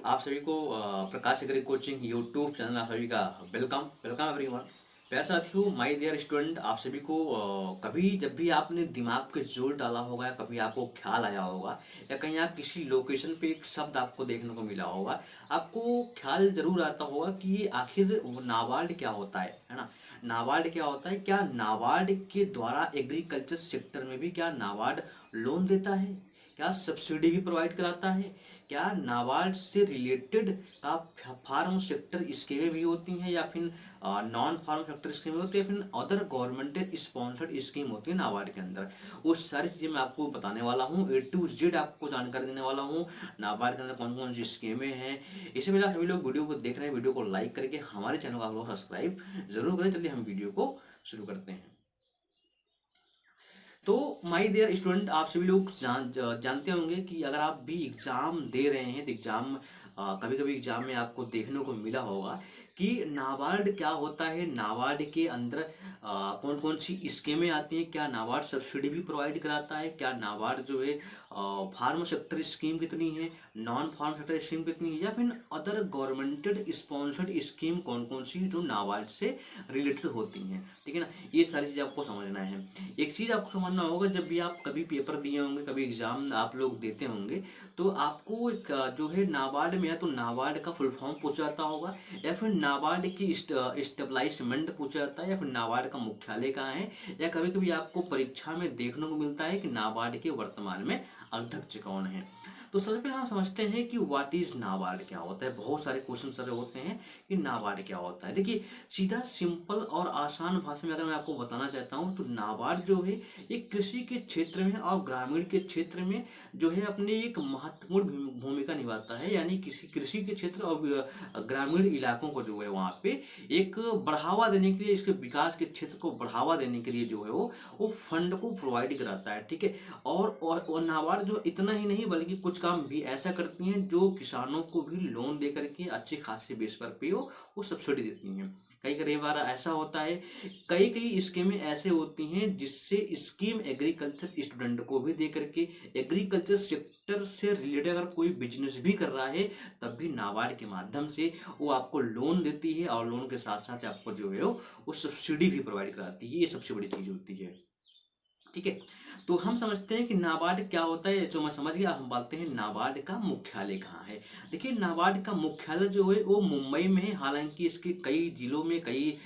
आप सभी को प्रकाश एग्री कोचिंग यूट्यूब चैनल आप सभी का वेलकम वेलकम एवरीवन। प्यारे साथियों, माय डियर स्टूडेंट, आप सभी को कभी जब भी आपने दिमाग पे जोर डाला होगा या कभी आपको ख्याल आया होगा या कहीं आप किसी लोकेशन पे एक शब्द आपको देखने को मिला होगा, आपको ख्याल जरूर आता होगा कि ये आखिर वो नाबार्ड क्या होता है ना। नाबार्ड क्या होता है? क्या नाबार्ड के द्वारा एग्रीकल्चर सेक्टर में भी क्या नाबार्ड लोन देता है? क्या सब्सिडी भी प्रोवाइड कराता है? क्या नाबार्ड से रिलेटेड का फार्म सेक्टर स्कीमें भी होती हैं या फिर नॉन फार्म सेक्टर स्कीमें होती है या फिर अदर गवर्नमेंट स्पॉन्सर्ड स्कीम होती है नाबार्ड के अंदर? वो सारी चीज़ें मैं आपको बताने वाला हूँ, ए टू जेड आपको जानकारी देने वाला हूँ। नाबार्ड के अंदर कौन कौन सी स्कीमें हैं, इससे पहले सभी लोग वीडियो को देख रहे हैं, वीडियो को लाइक करके हमारे चैनल को आप लोग सब्सक्राइब जरूर करें। चलिए हम वीडियो को शुरू करते हैं। तो माय डियर स्टूडेंट, आप सभी लोग जानते होंगे कि अगर आप भी एग्जाम दे रहे हैं तो एग्जाम कभी कभी एग्जाम में आपको देखने को मिला होगा कि नाबार्ड क्या होता है, नाबार्ड के अंदर कौन कौन सी स्कीमें आती हैं, क्या नाबार्ड सब्सिडी भी प्रोवाइड कराता है, क्या नाबार्ड जो है फार्म सेक्टर स्कीम कितनी है, नॉन फार्म सेक्टर स्कीम कितनी है, या फिर अदर गवर्नमेंटेड स्पॉन्सर्ड स्कीम कौन कौन सी जो नाबार्ड से रिलेटेड होती हैं। ठीक है ना, ये सारी चीज़ आपको समझना है। एक चीज़ आपको समझना होगा, जब भी आप कभी पेपर दिए होंगे, कभी एग्जाम आप लोग देते होंगे, तो आपको एक जो है नाबार्ड में है तो नाबार्ड का फुल फॉर्म पूछा जाता होगा, या फिर नाबार्ड की स्टेबलाइजमेंट पूछा जाता है, या फिर नाबार्ड का मुख्यालय कहाँ है, या कभी कभी आपको परीक्षा में देखने को मिलता है कि नाबार्ड के वर्तमान में अध्यक्ष कौन है। तो सबसे पहले हम समझते हैं कि व्हाट इज नाबार्ड क्या होता है। बहुत सारे क्वेश्चन सारे होते हैं कि नाबार्ड क्या होता है। देखिए, सीधा सिंपल और आसान भाषा में अगर मैं आपको बताना चाहता हूँ तो नाबार्ड जो है एक कृषि के क्षेत्र में और ग्रामीण के क्षेत्र में जो है अपने एक महत्वपूर्ण भूमिका निभाता है। यानी किसी कृषि के क्षेत्र और ग्रामीण इलाकों को जो है वहाँ पे एक बढ़ावा देने के लिए, इसके विकास के क्षेत्र को बढ़ावा देने के लिए जो है वो फंड को प्रोवाइड कराता है। ठीक है, और नाबार्ड जो इतना ही नहीं बल्कि कुछ काम भी ऐसा करती हैं जो किसानों को भी लोन दे करके अच्छे खासे बेस पर पे वो सब्सिडी देती हैं। कई कई बार ऐसा होता है, कई कई स्कीमें ऐसे होती हैं जिससे स्कीम एग्रीकल्चर स्टूडेंट को भी दे करके एग्रीकल्चर सेक्टर से रिलेटेड अगर कोई बिजनेस भी कर रहा है तब भी नाबार्ड के माध्यम से वो आपको लोन देती है, और लोन के साथ साथ आपको जो है वो सब्सिडी भी प्रोवाइड कराती है। ये सबसे बड़ी चीज होती है। ठीक है, तो हम समझते हैं कि नाबार्ड क्या होता है, जो मैं समझ गया। हम बातें हैं नाबार्ड का मुख्यालय कहाँ है। देखिए, नाबार्ड का मुख्यालय जो है वो मुंबई में है। हालांकि इसके कई जिलों में, कई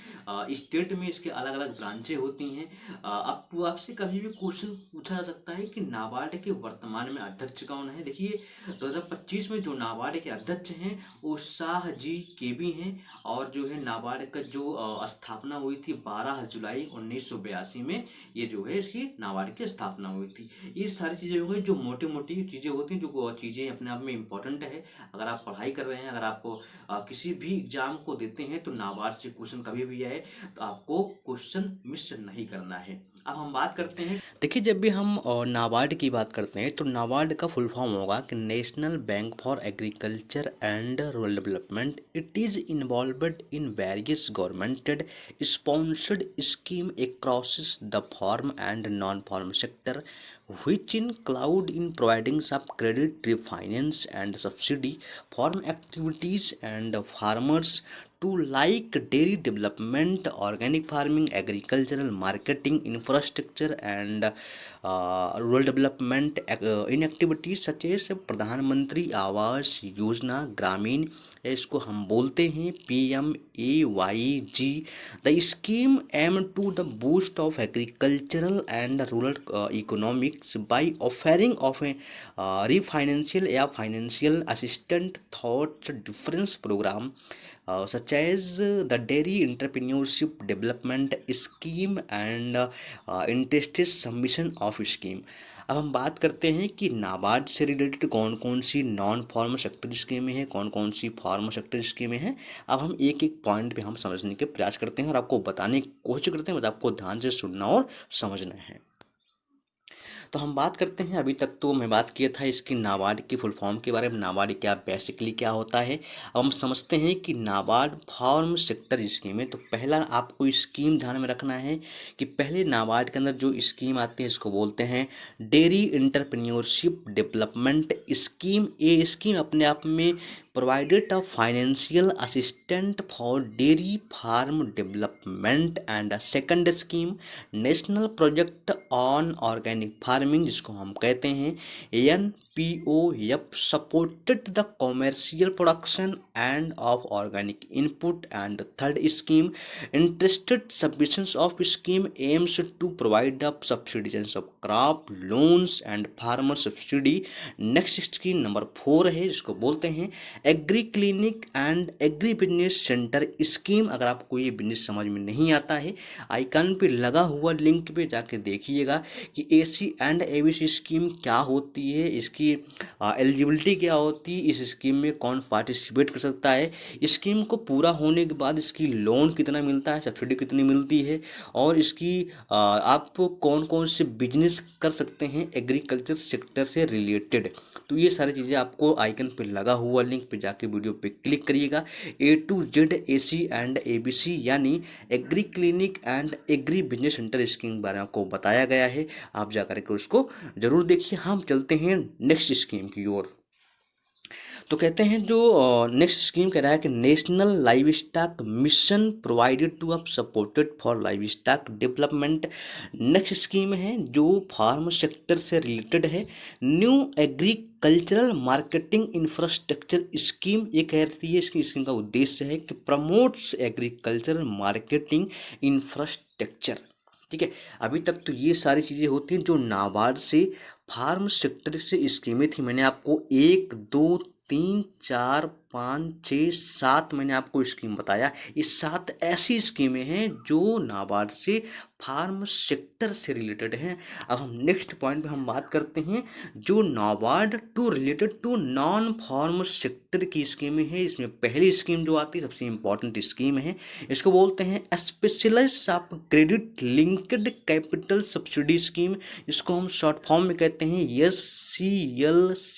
स्टेट में इसके अलग अलग ब्रांचें होती हैं। अब तो आपसे कभी भी क्वेश्चन पूछा जा सकता है कि नाबार्ड के वर्तमान में अध्यक्ष कौन है। देखिए, 2025 में जो नाबार्ड के अध्यक्ष हैं वो शाह जी केबी हैं, और जो है नाबार्ड का जो स्थापना हुई थी 12 जुलाई 1982 में, ये जो है इसकी नाबार्ड की स्थापना हुई थी। ये सारी चीज़ें हो गई जो मोटी मोटी चीज़ें होती हैं, जो चीज़ें अपने आप में इम्पोर्टेंट है। अगर आप पढ़ाई कर रहे हैं, अगर आप किसी भी एग्जाम को देते हैं तो नाबार्ड से क्वेश्चन कभी भी आए तो आपको क्वेश्चन मिस नहीं करना है। अब हम बात करते हैं, देखिए, जब भी हम नाबार्ड की बात करते हैं तो नाबार्ड का फुल फॉर्म होगा कि national bank for agriculture and rural development. It is involved in various government sponsored scheme across the farm and non-farm sector, which include in providing some credit, refinance, and subsidy farm activities and farmers to like dairy development, organic farming, agricultural marketing, infrastructure, and rural development in activities such as प्रधानमंत्री आवास योजना ग्रामीण, इसको हम बोलते हैं PMAYG। The scheme aim to the boost of agricultural and rural economics by offering of refinancial या financial assistant thoughts difference program such as the dairy entrepreneurship development scheme and interested submission of scheme। अब हम बात करते हैं कि नाबार्ड से related कौन कौन सी नॉन फार्म सेक्टर स्कीमें हैं, कौन कौन सी फार्म सेक्टर स्कीमें हैं। अब हम एक एक पॉइंट पे हम समझने के प्रयास करते हैं और आपको बताने की कोशिश करते हैं, बस आपको ध्यान से सुनना और समझना है। तो हम बात करते हैं, अभी तक तो मैं बात किया था इसकी नाबार्ड की फुल फॉर्म के बारे में, नाबार्ड क्या बेसिकली क्या होता है। अब हम समझते हैं कि नाबार्ड फार्म सेक्टर स्कीम है। तो पहला आपको स्कीम ध्यान में रखना है कि पहले नाबार्ड के अंदर जो स्कीम आती है इसको बोलते हैं डेयरी एंटरप्रेन्योरशिप डेवलपमेंट स्कीम। ये स्कीम अपने आप में provided a financial assistance for dairy farm development, and a second scheme national project on organic farming जिसको हम कहते हैं NPOF supported the commercial production and of organic input, and third scheme interested submissions of scheme aims to provide the subsidies of crop loans and farmer subsidy। Next scheme number 4 है जिसको बोलते हैं agree clinic and agri business centre scheme. अगर आपको ये business समझ में नहीं आता है, आइकन पे लगा हुआ लिंक पे जाके देखिएगा कि AC एंड ABC स्कीम क्या होती है, इसकी एलिजिबिलिटी क्या होती है, इस स्कीम में कौन पार्टिसिपेट कर सकता है, स्कीम को पूरा होने के बाद इसकी लोन कितना मिलता है, सब्सिडी कितनी मिलती है, और इसकी आप कौन कौन से बिजनेस कर सकते हैं एग्रीकल्चर सेक्टर से रिलेटेड। तो ये सारी चीज़ें आपको आइकन पे लगा हुआ लिंक पे जाके वीडियो पे क्लिक करिएगा। A to Z AC and ABC यानी agree clinic and agri business centre scheme के बारे में आपको बताया गया है, आप जा करके उसको जरूर देखिए। हम चलते हैं नेक्स्ट स्कीम की ओर। तो कहते हैं जो नेक्स्ट स्कीम कह रहा है कि national livestock mission provided to up supported for livestock development. Next scheme है जो फार्म सेक्टर से रिलेटेड है। New agricultural marketing infrastructure scheme ये कहती है, इसकी स्कीम का उद्देश्य है कि प्रमोट्स एग्रीकल्चरल मार्केटिंग इंफ्रास्ट्रक्चर। ठीक है, अभी तक तो ये सारी चीज़ें होती हैं जो नाबार्ड से फार्म सेक्टर से स्कीमें थी। मैंने आपको 1 2 3 4 5 6 7 मैंने आपको स्कीम बताया। ये 7 ऐसी स्कीमें हैं जो नाबार्ड से फार्म सेक्टर से रिलेटेड हैं। अब हम नेक्स्ट पॉइंट पे हम बात करते हैं जो NABARD to related to non farm sector की स्कीमें हैं। इसमें पहली स्कीम जो आती है सबसे इम्पॉर्टेंट स्कीम है, इसको बोलते हैं specialised of credit linked capital subsidy scheme. इसको हम शॉर्ट फॉर्म में कहते हैं SCLCSS।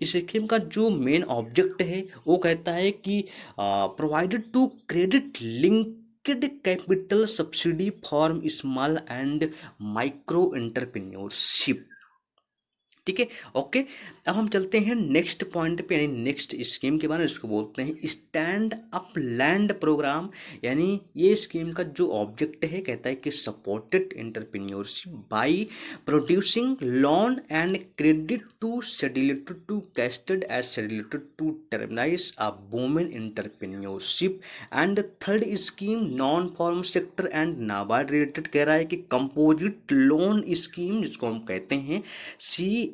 इस स्कीम का जो मेन ऑब्जेक्ट है वो कहता है कि provided to credit linked capital subsidy for small and micro entrepreneurship. ठीक है, ओके। अब हम चलते हैं नेक्स्ट पॉइंट पे, यानी नेक्स्ट स्कीम के बारे में। इसको बोलते हैं स्टैंड अप लैंड प्रोग्राम। यानी ये स्कीम का जो ऑब्जेक्ट है कहता है कि supported entrepreneurship by producing loan and credit to scheduled to casted as scheduled to terminize a women entrepreneurship. And third scheme non farm sector and NABARD related कह रहा है कि कंपोजिट लोन स्कीम जिसको हम कहते हैं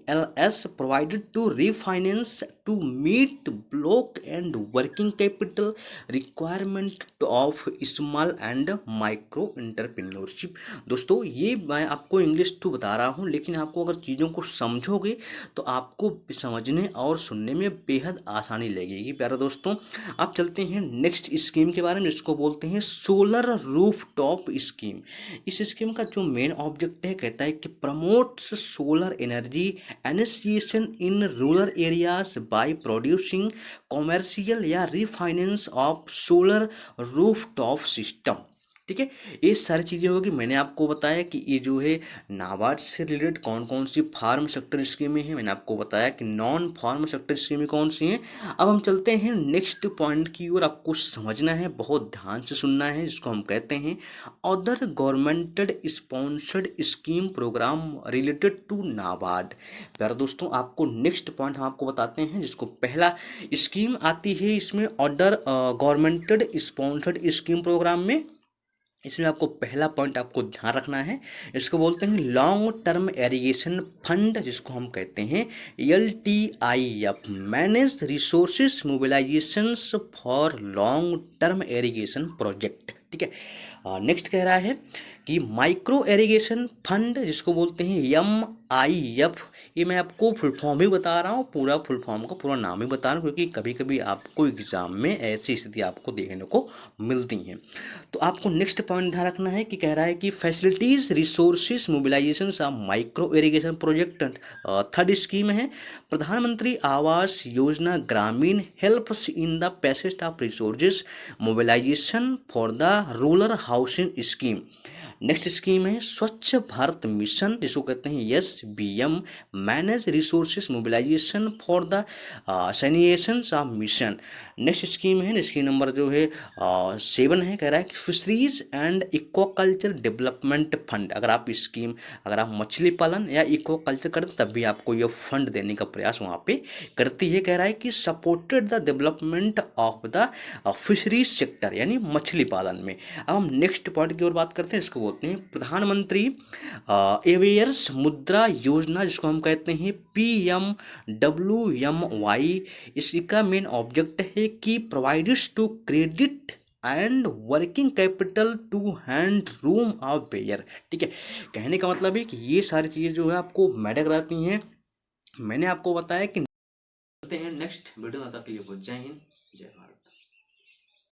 CLS provided to refinance to meet block and working capital requirement of small and micro entrepreneurship। दोस्तों ये मैं आपको इंग्लिश टू बता रहा हूँ, लेकिन आपको अगर चीज़ों को समझोगे तो आपको समझने और सुनने में बेहद आसानी लगेगी प्यारे दोस्तों। अब चलते हैं नेक्स्ट स्कीम के बारे में, जिसको बोलते हैं सोलर रूफ टॉप स्कीम। इस स्कीम का जो मेन ऑब्जेक्ट है कहता है कि promotes solar energy initiation in rural areas by producing commercial या refinance of solar rooftop system. ठीक है, ये सारी चीज़ें होगी। मैंने आपको बताया कि ये जो है नाबार्ड से रिलेटेड कौन कौन सी फार्म सेक्टर स्कीमें हैं, मैंने आपको बताया कि नॉन फार्म सेक्टर स्कीमें कौन सी हैं। अब हम चलते हैं नेक्स्ट पॉइंट की ओर। आपको समझना है, बहुत ध्यान से सुनना है, जिसको हम कहते हैं other government sponsored scheme program related to NABARD. प्यारे दोस्तों आपको नेक्स्ट पॉइंट हम आपको बताते हैं, जिसको पहला स्कीम आती है इसमें other government sponsored scheme programme में। इसमें आपको पहला पॉइंट आपको ध्यान रखना है, इसको बोलते हैं लॉन्ग टर्म एरीगेशन फंड, जिसको हम कहते हैं LTIF manage resources mobilizations for long term irrigation project. ठीक है, नेक्स्ट कह रहा है कि माइक्रो इरिगेशन फंड जिसको बोलते हैं MIF, ये मैं आपको फुल फॉर्म ही बता रहा हूँ, पूरा फुल फॉर्म का पूरा नाम ही बता रहा हूँ, क्योंकि कभी कभी आपको एग्जाम में ऐसी स्थिति आपको देखने को मिलती हैं। तो आपको नेक्स्ट पॉइंट ध्यान रखना है कि कह रहा है कि facilities resources mobilisation of micro irrigation project. Third scheme है Pradhan Mantri Awas Yojana Gramin helps in the passage of resources mobilisation for the rural housing scheme. Next scheme है स्वच्छ भारत मिशन जिसको कहते हैं SBM manage resources mobilisation for the sanitation of mission. Next scheme है, scheme number जो है 7 है, कह रहा है कि fisheries and aquaculture development fund. अगर आप स्कीम, अगर आप मछली पालन या इक्वाकल्चर करते तब भी आपको यह फंड देने का प्रयास वहाँ पे करती है। कह रहा है कि supported the development of the fisheries sector, यानी मछली पालन में। अब हम नेक्स्ट पॉइंट की ओर बात करते हैं, इसको बोलते हैं प्रधानमंत्री एवियर्स मुद्रा योजना जिसको हम कहते हैं PMWMY। इसका मेन ऑब्जेक्ट है कि provides to credit and working capital to hand room of bear. ठीक है, कहने का मतलब है कि ये सारी चीज़ें जो है आपको मैटर कराती हैं। मैंने आपको बताया कि हैं नेक्स्ट वीडियो में, तक के लिए जय हिंद जय भारत।